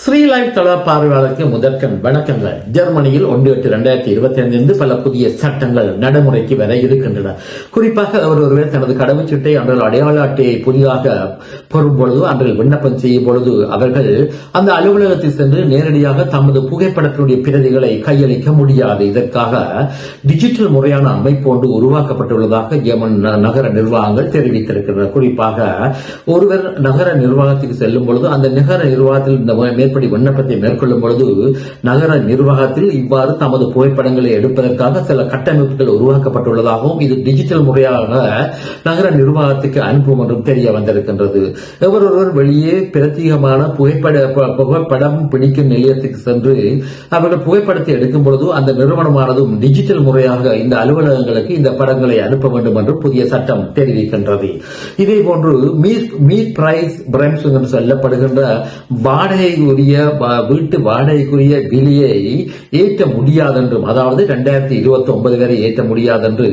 Sri life தள பார்வையாளருக்கு முதற்கண் வணக்கங்கள். ஜெர்மனியில் 1/8/2025 பல புதிய சட்டங்கள் நடைமுறைக்கு வர இருக்கின்றன. குறிப்பாக ஒருவர் தனது கடவுச்சீட்டை அன்றைய அடையாள அட்டையை புதிதாக பெறும் பொழுது அன்றைய விண்ணப்பம் செய்யும் பொழுது அவர்கள் அந்த அலுவலகத்தில் சென்று நேரடியாக தமது புகைப்படத்தினுடைய பிரதிகளை கையளிக்க முடியாது. இதற்காக டிஜிட்டல் முறையான அமைப்பு ஒன்று உருவாக்கப்பட்டுள்ளதாக ஜெர்மன் நகர நிர்வாகங்கள் தெரிவித்திருக்கின்றன. குறிப்பாக ஒருவர் நகர நிர்வாகத்துக்கு செல்லும் பொழுது அந்த நகர நிர்வாகத்தில் இந்த மேற்படி விண்ணப்பத்தை மேற்கொள்ளும் பொழுது நகர நிர்வாகத்தில் இவ்வாறு தமது புகைப்படங்களை எடுப்பதற்காக சில கட்டமைப்புகள் உருவாக்கப்பட்டுள்ளதாகவும் இது டிஜிட்டல் முறையாக நகர நிர்வாகத்துக்கு அனுப்பும் என்றும் தெரிய வந்திருக்கின்றது. ஒருவர் வெளியே பிரத்யேகமான புகைப்படம் பிடிக்கும் நிலையத்துக்கு சென்று அவர்கள் புகைப்படத்தை எடுக்கும் பொழுது அந்த நிறுவனமானதும் டிஜிட்டல் முறையாக இந்த அலுவலகங்களுக்கு இந்த படங்களை அனுப்ப வேண்டும் என்று புதிய சட்டம் தெரிவிக்கின்றது. இதே போன்று மீட் பிரைஸ் பிரம்ஸ் என்று சொல்லப்படுகின்ற வாடகைக்குரிய வீட்டு வாடகைக்குரிய விலையை ஏற்ற முடியாது என்றும், அதாவது 2029 வரை ஏற்ற முடியாது என்று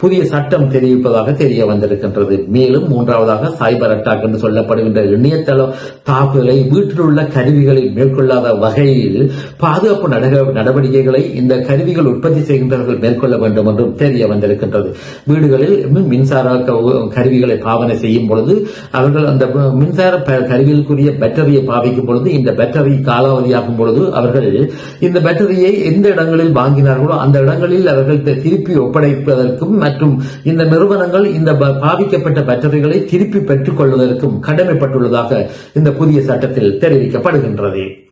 புதிய சட்டம் தெரிவிப்பதாக தெரிய வந்திருக்கின்றது. மேலும் மூன்றாவதாக சைபர் அட்டாக் என்று சொல்லப்படுகின்ற இணையதள தாக்குதலை வீட்டில் உள்ள கருவிகளில் மேற்கொள்ளாத வகையில் பாதுகாப்பு நடவடிக்கைகளை இந்த கருவிகள் உற்பத்தி செய்கின்றவர்கள் மேற்கொள்ள வேண்டும் என்றும் தெரிய வந்திருக்கின்றது. வீடுகளில் மின்சார கருவிகளை பாவனை செய்யும் பொழுது அவர்கள் அந்த மின்சார கருவிகளுக்குரிய பேட்டரியை பாவிக்கும் பொழுது இந்த பேட்டரி காலாவதியாகும் பொழுது அவர்கள் இந்த பேட்டரியை எந்த இடங்களில் வாங்கினார்களோ அந்த இடங்களில் அவர்கள் திருப்பி ஒப்படைப்பதற்கும் மற்றும் இந்த நிறுவனங்கள் இந்த பாவிக்கப்பட்ட பேட்டரிகளை திருப்பி பெற்றுக் கொள்வதற்கும் கடமைப்பட்டுள்ளதாக இந்த புதிய சட்டத்தில் தெரிவிக்கப்படுகின்றது.